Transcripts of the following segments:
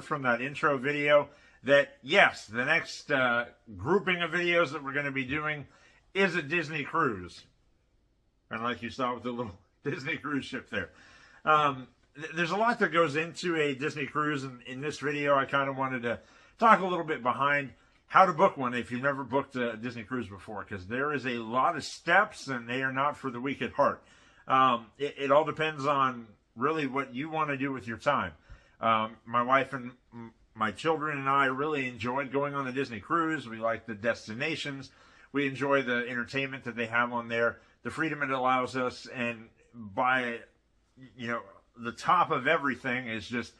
from that intro video that, yes, the next grouping of videos that we're going to be doing is a Disney cruise. And like you saw with the little Disney cruise ship there. There's a lot that goes into a Disney cruise, and in this video I kind of wanted to talk a little bit behind how to book one if you've never booked a Disney cruise before, because there is a lot of steps and they are not for the weak at heart. It all depends on really what you want to do with your time. My wife and my children and I really enjoyed going on a Disney cruise. We like the destinations. We enjoy the entertainment that they have on there, the freedom it allows us, and by, the top of everything is just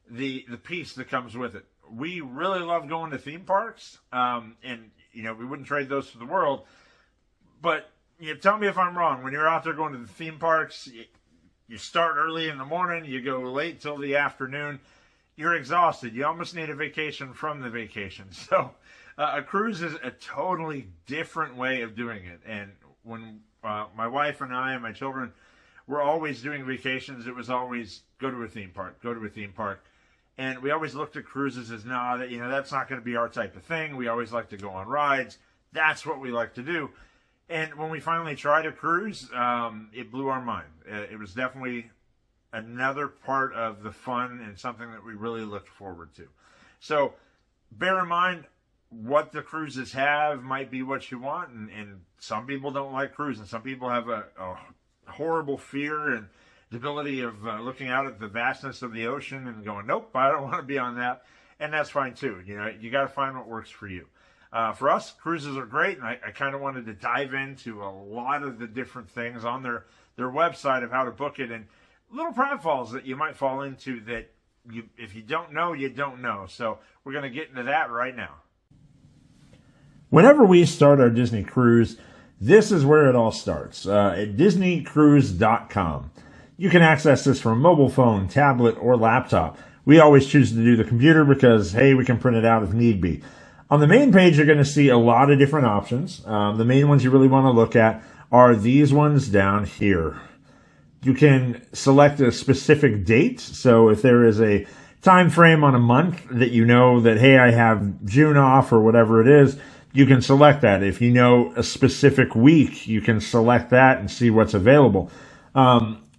the peace that comes with it. We really love going to theme parks, and we wouldn't trade those for the world. But tell me if I'm wrong. When you're out there going to the theme parks, you start early in the morning, you go late till the afternoon. You're exhausted. You almost need a vacation from the vacation. So a cruise is a totally different way of doing it. And when my wife and I and my children were always doing vacations, it was always go to a theme park, go to a theme park. And we always looked at cruises as, that's not going to be our type of thing. We always like to go on rides. That's what we like to do. And when we finally tried a cruise, it blew our mind. It was definitely another part of the fun and something that we really looked forward to. So bear in mind, what the cruises have might be what you want. And some people don't like cruising. Some people have a horrible fear and debility of looking out at the vastness of the ocean and going, nope, I don't want to be on that. And that's fine too. You got to find what works for you. For us, cruises are great, and I kind of wanted to dive into a lot of the different things on their website of how to book it, and little pratfalls that you might fall into that if you don't know, you don't know. So we're going to get into that right now. Whenever we start our Disney cruise, this is where it all starts, at DisneyCruise.com. You can access this from a mobile phone, tablet, or laptop. We always choose to do the computer because, hey, we can print it out if need be. On the main page, you're going to see a lot of different options. The main ones you really want to look at are these ones down here. You can select a specific date. So if there is a time frame on a month that that, hey, I have June off or whatever it is, you can select that. If you know a specific week, you can select that and see what's available.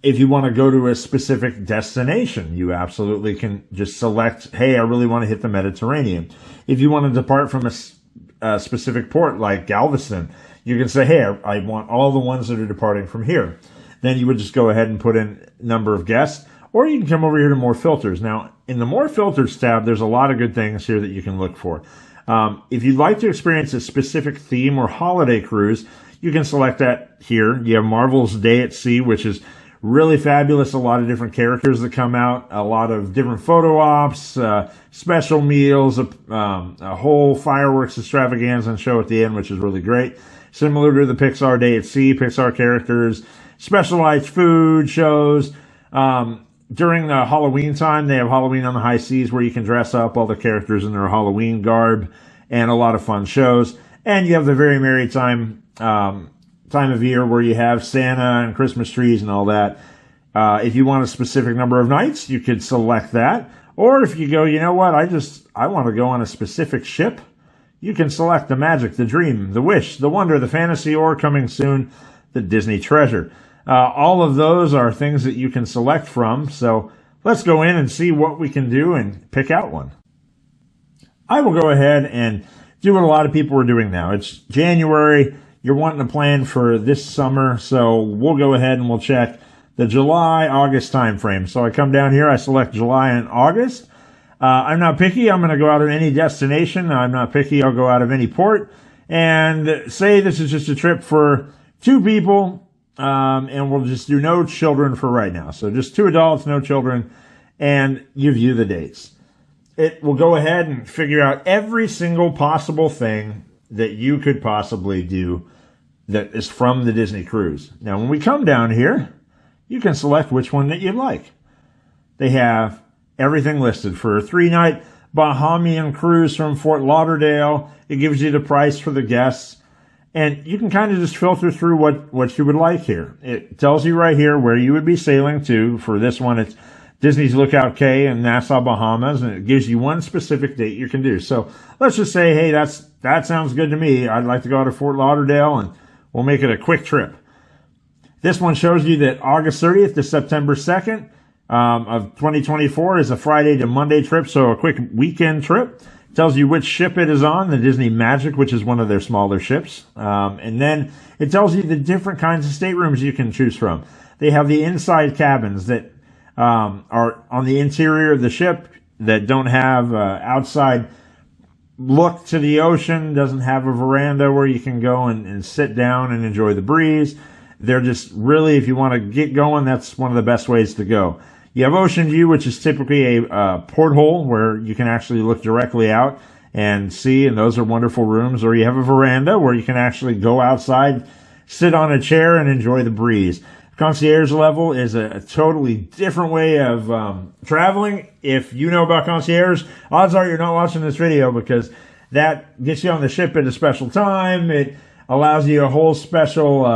If you want to go to a specific destination, you absolutely can just select, hey, I really want to hit the Mediterranean. If you want to depart from a specific port like Galveston, you can say, hey, I want all the ones that are departing from here. Then you would just go ahead and put in number of guests, or you can come over here to more filters. Now, in the more filters tab, there's a lot of good things here that you can look for. If you'd like to experience a specific theme or holiday cruise, you can select that here. You have Marvel's Day at Sea, which is really fabulous. A lot of different characters that come out, a lot of different photo ops, special meals, a whole fireworks extravaganza and show at the end, which is really great. Similar to the Pixar Day at Sea, Pixar characters, specialized food shows. During the Halloween time, they have Halloween on the High Seas where you can dress up all the characters in their Halloween garb, and a lot of fun shows. And you have the Very Merry Time of year where you have Santa and Christmas trees and all that. If you want a specific number of nights, you could select that. Or if you go, you know what, I want to go on a specific ship, you can select the Magic, the Dream, the Wish, the Wonder, the Fantasy, or coming soon, the Disney Treasure. All of those are things that you can select from. So let's go in and see what we can do and pick out one. I will go ahead and do what a lot of people are doing now. It's January. You're wanting to plan for this summer. So we'll go ahead and we'll check the July, August time frame. So I come down here. I select July and August. I'm not picky. I'm going to go out of any destination. I'm not picky. I'll go out of any port. And say this is just a trip for 2 people. And we'll just do no children for right now. So just 2 adults, no children, and you view the dates. It will go ahead and figure out every single possible thing that you could possibly do that is from the Disney cruise. Now, when we come down here, you can select which one that you'd like. They have everything listed for a 3-night Bahamian cruise from Fort Lauderdale. It gives you the price for the guests. And you can kind of just filter through what you would like here. It tells you right here where you would be sailing to. For this one, it's Disney's Lookout Cay in Nassau, Bahamas, and it gives you one specific date you can do. So let's just say, hey, that sounds good to me. I'd like to go to Fort Lauderdale, and we'll make it a quick trip. This one shows you that August 30th to September 2nd of 2024 is a Friday to Monday trip, so a quick weekend trip. Tells you which ship it is on, the Disney Magic, which is one of their smaller ships. And then it tells you the different kinds of staterooms you can choose from. They have the inside cabins that are on the interior of the ship that don't have outside look to the ocean, doesn't have a veranda where you can go and sit down and enjoy the breeze. They're just really, if you want to get going, that's one of the best ways to go. You have ocean view, which is typically a porthole where you can actually look directly out and see, and those are wonderful rooms. Or you have a veranda where you can actually go outside, sit on a chair, and enjoy the breeze. Concierge level is a totally different way of traveling. If you know about concierge, odds are you're not watching this video, because that gets you on the ship at a special time. It allows you a whole special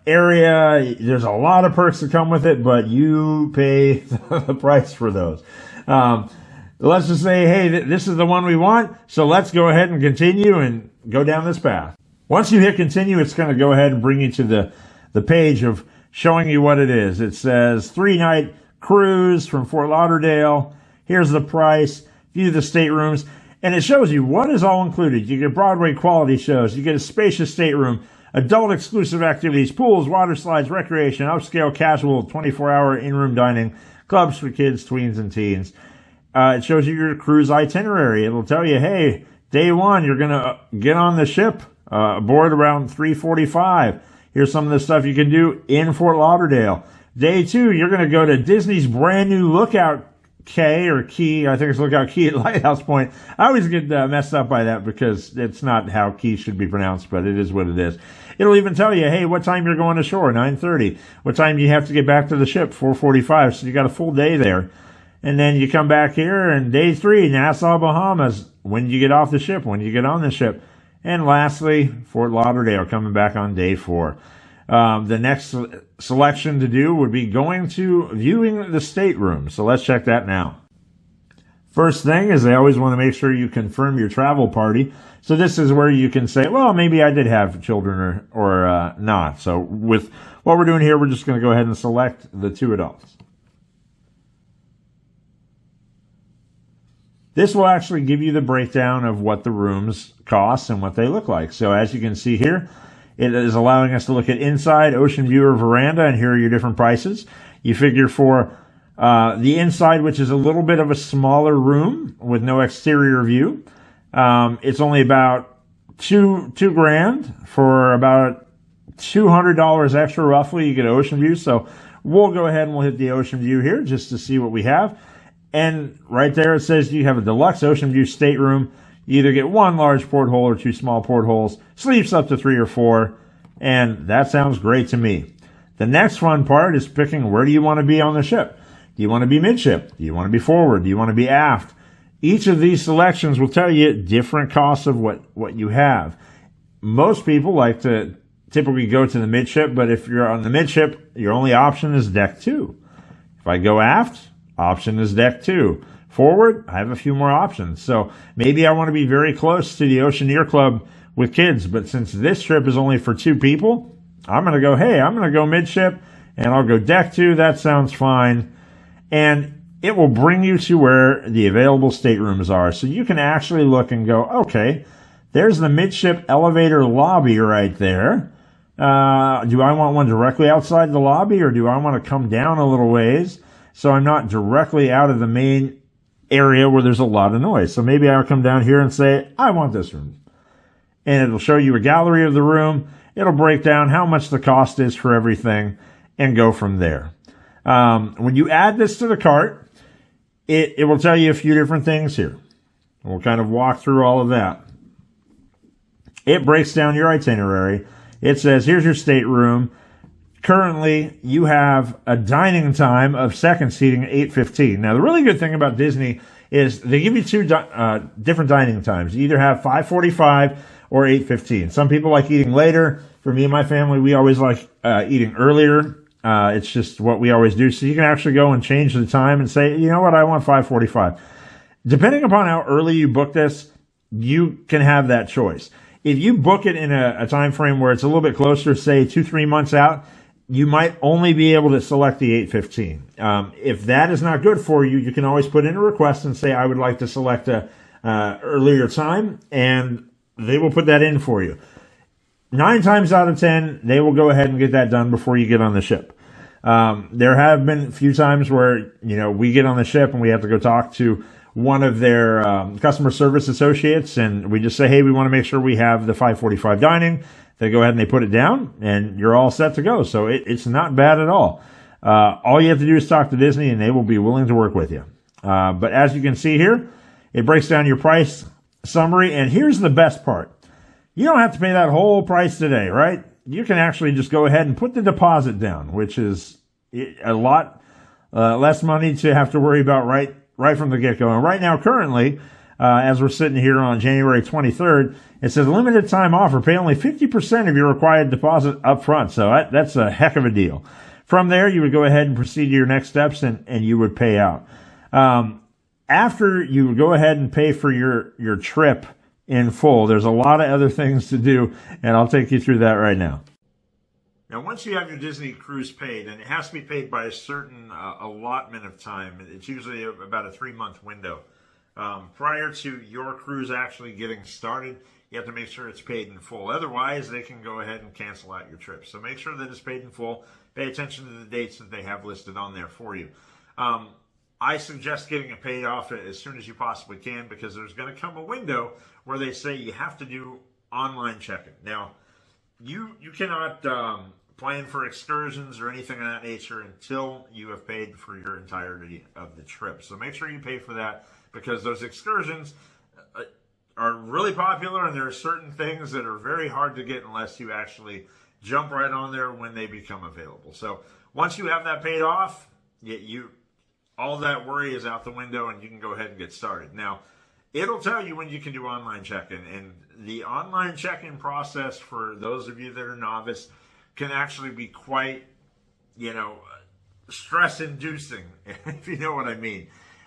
area. There's a lot of perks that come with it, but you pay the price for those. Let's just say, hey, this is the one we want, so let's go ahead and continue and go down this path. Once you hit continue, it's going to go ahead and bring you to the page of showing you what it is. It says 3-night cruise from Fort Lauderdale. Here's the price. View the staterooms. And it shows you what is all included. You get Broadway quality shows. You get a spacious stateroom, adult exclusive activities, pools, water slides, recreation, upscale, casual, 24-hour in-room dining, clubs for kids, tweens, and teens. It shows you your cruise itinerary. It'll tell you, hey, day one, you're going to get on the ship aboard around 3:45. Here's some of the stuff you can do in Fort Lauderdale. Day two, you're going to go to Disney's brand new Lookout Cay or Key. I think it's Lookout Key at Lighthouse Point. I always get messed up by that because it's not how Key should be pronounced, but it is what it is. It'll even tell you, hey, what time you're going ashore, 9:30. What time you have to get back to the ship, 4:45. So you got a full day there. And then you come back here, and day three, Nassau, Bahamas. When you get off the ship, when you get on the ship. And lastly, Fort Lauderdale, coming back on day 4. The next selection to do would be going to viewing the stateroom. So let's check that now. First thing is they always want to make sure you confirm your travel party. So this is where you can say, well, maybe I did have children or not. So with what we're doing here, we're just going to go ahead and select the 2 adults. This will actually give you the breakdown of what the rooms cost and what they look like. So as you can see here, it is allowing us to look at inside, ocean view, or veranda, and here are your different prices. You figure for the inside, which is a little bit of a smaller room with no exterior view, it's only about two grand for about $200 extra roughly. You get ocean view. So we'll go ahead and we'll hit the ocean view here just to see what we have. And right there it says you have a deluxe ocean view stateroom. You either get 1 large porthole or 2 small portholes. Sleeps up to 3 or 4. And that sounds great to me. The next fun part is picking where do you want to be on the ship. Do you want to be midship? Do you want to be forward? Do you want to be aft? Each of these selections will tell you different costs of what you have. Most people like to typically go to the midship, but if you're on the midship, your only option is deck 2. If I go aft, option is deck 2. Forward, I have a few more options. So maybe I want to be very close to the Oceaneer Club with kids, but since this trip is only for 2 people, I'm going to go, hey, I'm going to go midship, and I'll go deck 2. That sounds fine. And it will bring you to where the available staterooms are. So you can actually look and go, okay, there's the midship elevator lobby right there. Do I want one directly outside the lobby, or do I want to come down a little ways so I'm not directly out of the main area where there's a lot of noise? So maybe I'll come down here and say, I want this room. And it'll show you a gallery of the room. It'll break down how much the cost is for everything and go from there. When you add this to the cart, it will tell you a few different things here. We'll kind of walk through all of that. It breaks down your itinerary. It says, here's your stateroom. Currently, you have a dining time of second seating at 8:15. Now, the really good thing about Disney is they give you 2 different dining times. You either have 5:45 or 8:15. Some people like eating later. For me and my family, we always like eating earlier. It's just what we always do. So you can actually go and change the time and say, you know what, I want 5:45. Depending upon how early you book this, you can have that choice. If you book it in a time frame where it's a little bit closer, say 2-3 months out, you might only be able to select the 8:15. If that is not good for you, you can always put in a request and say, I would like to select a earlier time, and they will put that in for you. 9 times out of 10, they will go ahead and get that done before you get on the ship. There have been a few times where, we get on the ship and we have to go talk to one of their customer service associates, and we just say, hey, we want to make sure we have the 5:45 dining. They go ahead and they put it down, and you're all set to go. So it's not bad at all. All you have to do is talk to Disney, and they will be willing to work with you. But as you can see here, it breaks down your price summary, and here's the best part. You don't have to pay that whole price today, right? You can actually just go ahead and put the deposit down, which is a lot less money to have to worry about right from the get-go. And right now, currently, as we're sitting here on January 23rd, it says limited time offer. Pay only 50% of your required deposit up front. So that's a heck of a deal. From there, you would go ahead and proceed to your next steps, and you would pay out. After you would go ahead and pay for your trip in full, there's a lot of other things to do, and I'll take you through that right now. Now, once you have your Disney cruise paid, and it has to be paid by a certain allotment of time, it's usually about a 3-month window. Prior to your cruise actually getting started, you have to make sure it's paid in full. Otherwise, they can go ahead and cancel out your trip. So make sure that it's paid in full. Pay attention to the dates that they have listed on there for you. I suggest getting it paid off as soon as you possibly can, because there's going to come a window where they say you have to do online check-in. Now, you cannot plan for excursions or anything of that nature until you have paid for your entirety of the trip. So make sure you pay for that, because those excursions are really popular, and there are certain things that are very hard to get unless you actually jump right on there when they become available. So once you have that paid off, all that worry is out the window, and you can go ahead and get started. Now, it'll tell you when you can do online check-in, and the online check-in process for those of you that are novice can actually be quite, stress-inducing, if you know what I mean.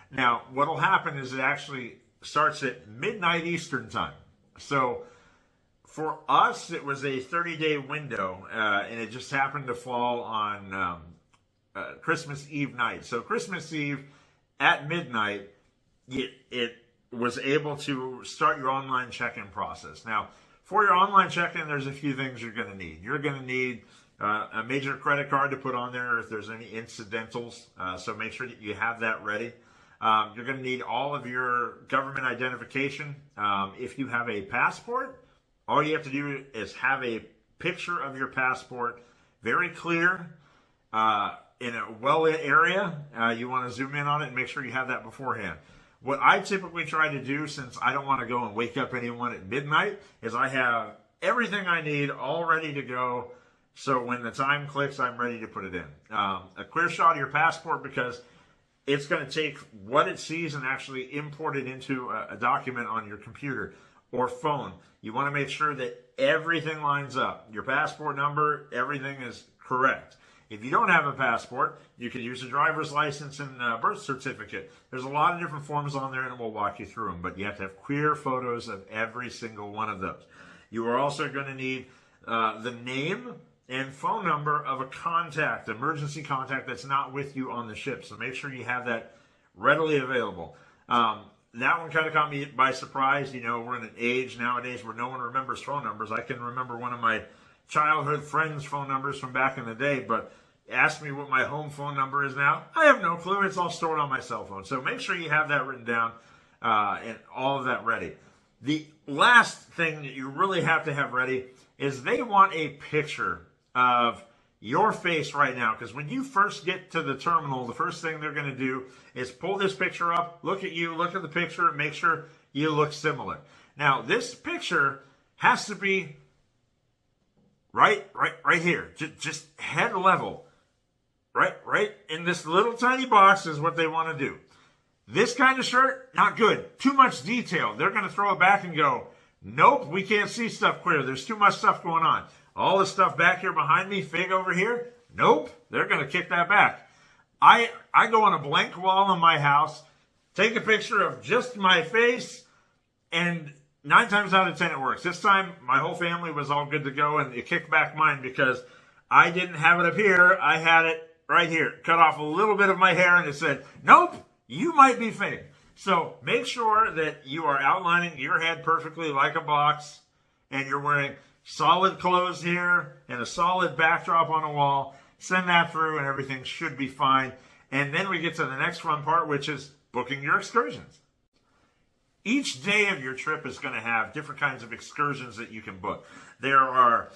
Now, what will happen is it actually starts at midnight Eastern time. So for us, it was a 30-day window, and it just happened to fall on Christmas Eve night. So Christmas Eve at midnight, it was able to start your online check-in process. Now, for your online check-in, there's a few things you're going to need. You're going to need a major credit card to put on there if there's any incidentals. So make sure that you have that ready. You're going to need all of your government identification. If you have a passport, all you have to do is have a picture of your passport, very clear, in a well-lit area. You want to zoom in on it and make sure you have that beforehand. What I typically try to do, since I don't want to go and wake up anyone at midnight, is I have everything I need all ready to go. So when the time clicks, I'm ready to put it in. A clear shot of your passport, because it's going to take what it sees and actually import it into a document on your computer or phone. You want to make sure that everything lines up. Your passport number, everything is correct. If you don't have a passport, you can use a driver's license and birth certificate. There's a lot of different forms on there, and we'll walk you through them. But you have to have clear photos of every single one of those. You are also going to need the name and phone number of a contact, emergency contact that's not with you on the ship. So make sure you have that readily available. That one kind of caught me by surprise. We're in an age nowadays where no one remembers phone numbers. I can remember one of my childhood friends' phone numbers from back in the day, but ask me what my home phone number is now. I have no clue. It's all stored on my cell phone. So make sure you have that written down and all of that ready. The last thing that you really have to have ready is they want a picture of your face right now, because when you first get to the terminal, the first thing they're going to do is pull this picture up, look at you, look at the picture, and make sure you look similar. Now, this picture has to be right here, just head level, right in this little tiny box is what they want to do. This kind of shirt, not good. Too much detail. They're going to throw it back and go, nope, we can't see stuff clear. There's too much stuff going on. All the stuff back here behind me, fig over here, Nope, they're going to kick that back. I go on a blank wall in my house, take a picture of just my face, and 9 times out of 10 it works. This time, my whole family was all good to go, and it kicked back mine because I didn't have it up here. I had it right here. Cut off a little bit of my hair, and it said, nope, you might be fake. So make sure that you are outlining your head perfectly like a box, and you're wearing solid clothes here and a solid backdrop on a wall. Send that through and everything should be fine. And then we get to the next fun part, which is booking your excursions. Each day of your trip is going to have different kinds of excursions that you can book. There are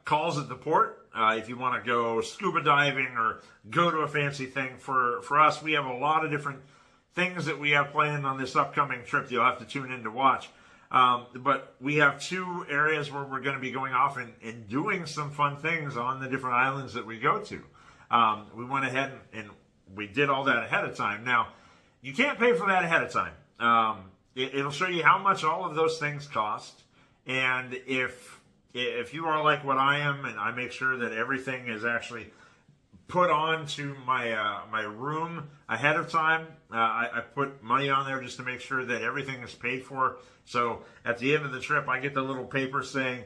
calls at the port if you want to go scuba diving or go to a fancy thing. For us, we have a lot of different things that we have planned on this upcoming trip that you'll have to tune in to watch. But we have 2 areas where we're going to be going off and doing some fun things on the different islands that we go to. We went ahead and we did all that ahead of time. Now, you can't pay for that ahead of time. It'll show you how much all of those things cost. And if you are like what I am, and I make sure that everything is actually put on to my room ahead of time, I put money on there just to make sure that everything is paid for. So at the end of the trip, I get the little paper saying,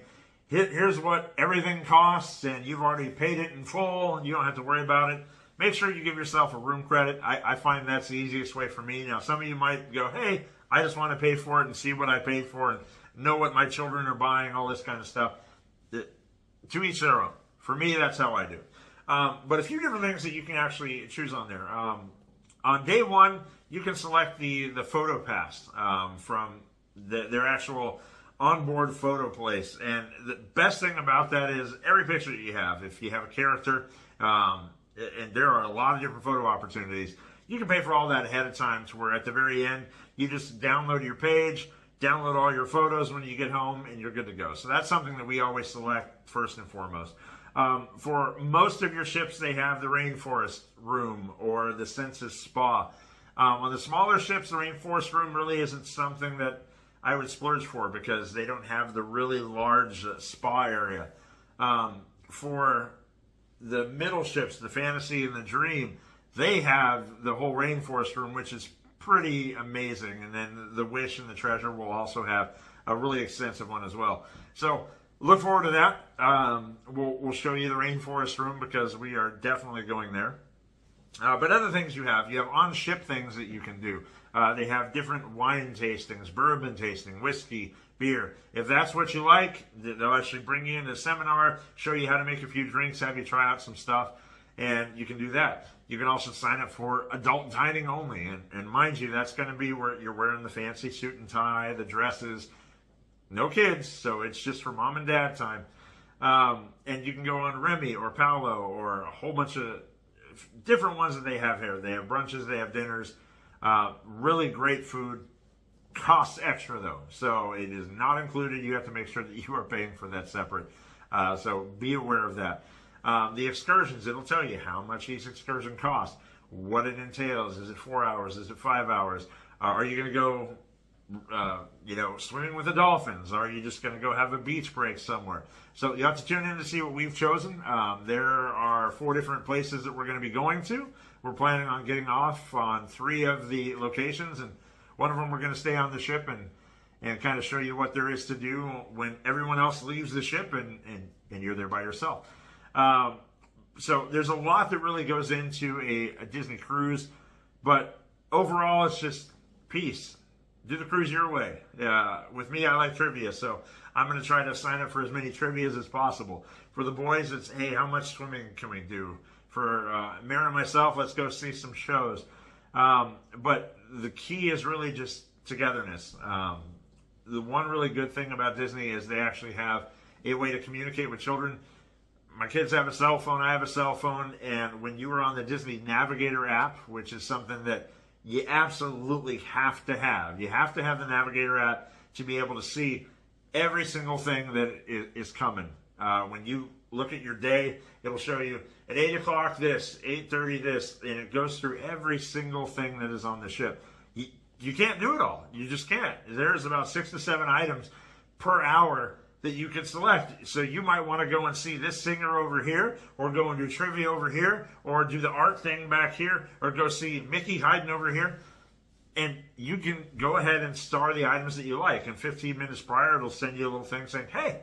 here's what everything costs, and you've already paid it in full, and you don't have to worry about it. Make sure you give yourself a room credit. I find that's the easiest way for me. Now, some of you might go, hey, I just want to pay for it and see what I paid for and know what my children are buying, all this kind of stuff. To each their own. For me, that's how I do. But a few different things that you can actually choose on there. On day 1, you can select the photo pass from their actual onboard photo place. And the best thing about that is every picture that you have, if you have a character, and there are a lot of different photo opportunities, you can pay for all that ahead of time to where at the very end, you just download your page, download all your photos when you get home, and you're good to go. So that's something that we always select first and foremost. For most of your ships, they have the rainforest room or the census spa. On the smaller ships, the rainforest room really isn't something that I would splurge for because they don't have the really large spa area. For the middle ships, the Fantasy and the Dream, they have the whole rainforest room, which is pretty amazing. And then the Wish and the Treasure will also have a really extensive one as well. So look forward to that. We'll show you the rainforest room because we are definitely going there. But other things you have on-ship things that you can do. They have different wine tastings, bourbon tasting, whiskey, beer. If that's what you like, they'll actually bring you in a seminar, show you how to make a few drinks, have you try out some stuff, and you can do that. You can also sign up for adult dining only. And mind you, that's going to be where you're wearing the fancy suit and tie, the dresses. No kids, so it's just for mom and dad time. And you can go on Remy or Paolo or a whole bunch of different ones that they have here. They have brunches, they have dinners, really great food. Costs extra though, so it is not included. You have to make sure that you are paying for that separate. So be aware of that. The excursions, it'll tell you how much each excursion costs, what it entails. Is it 4 hours? Is it 5 hours? Are you going to go swimming with the dolphins? Are you just going to go have a beach break somewhere? So you have to tune in to see what we've chosen. There are 4 different places that we're going to be going to. We're planning on getting off on 3 of the locations, and one of them we're going to stay on the ship and kind of show you what there is to do when everyone else leaves the ship and you're there by yourself. So there's a lot that really goes into a Disney cruise, but overall it's just peace. Do the cruise your way. With me, I like trivia, so I'm going to try to sign up for as many trivias as possible. For the boys, it's, hey, how much swimming can we do? For Mary and myself, let's go see some shows. But the key is really just togetherness. The one really good thing about Disney is they actually have a way to communicate with children. My kids have a cell phone, I have a cell phone, and when you are on the Disney Navigator app, which is something that you absolutely have to have. You have to have the Navigator app to be able to see every single thing that is coming. When you look at your day, it'll show you at 8 o'clock this, 8:30 this, and it goes through every single thing that is on the ship. You can't do it all. You just can't. There's about 6 to 7 items per hour that you can select. So you might want to go and see this singer over here, or go and do trivia over here, or do the art thing back here, or go see Mickey hiding over here. And you can go ahead and star the items that you like. And 15 minutes prior, it'll send you a little thing saying, hey,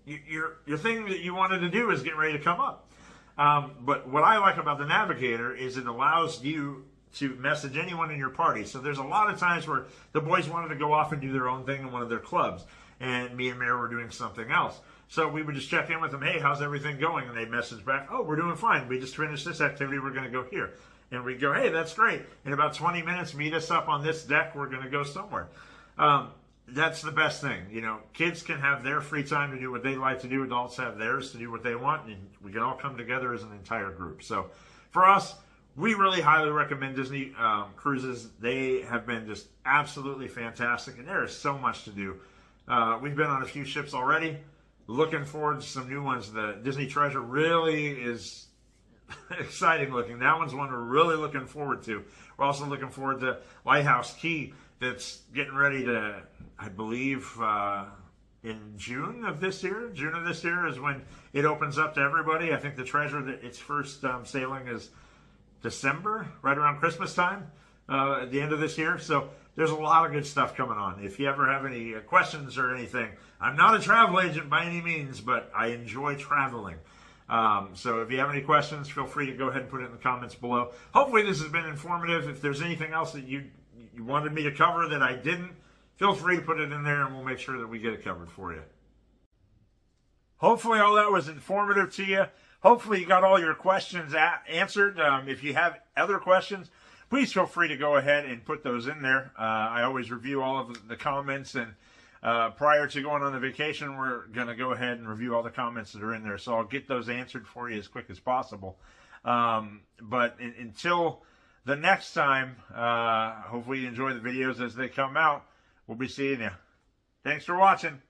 your thing that you wanted to do is getting ready to come up. But what I like about the Navigator is it allows you to message anyone in your party. So there's a lot of times where the boys wanted to go off and do their own thing in one of their clubs, and me and Mary were doing something else. So we would just check in with them, hey, how's everything going? And they message back, oh, we're doing fine. We just finished this activity. We're going to go here. And we go, hey, that's great. In about 20 minutes, meet us up on this deck. We're going to go somewhere. That's the best thing. You know, kids can have their free time to do what they like to do. Adults have theirs to do what they want. And we can all come together as an entire group. So for us, we really highly recommend Disney cruises. They have been just absolutely fantastic. And there is so much to do. We've been on a few ships already. Looking forward to some new ones. The Disney Treasure really is exciting looking. That one's one we're really looking forward to. We're also looking forward to Lighthouse Key that's getting ready to, I believe, in June of this year. June of this year is when it opens up to everybody. I think the Treasure, its first sailing is December, right around Christmas time, at the end of this year. So there's a lot of good stuff coming on. If you ever have any questions or anything, I'm not a travel agent by any means, but I enjoy traveling. So if you have any questions, feel free to go ahead and put it in the comments below. Hopefully this has been informative. If there's anything else that you wanted me to cover that I didn't, feel free to put it in there and we'll make sure that we get it covered for you. Hopefully all that was informative to you. Hopefully you got all your questions answered. If you have other questions, please feel free to go ahead and put those in there. I always review all of the comments, and prior to going on the vacation, we're going to go ahead and review all the comments that are in there. So I'll get those answered for you as quick as possible. But until the next time, hopefully you enjoy the videos as they come out. We'll be seeing you. Thanks for watching.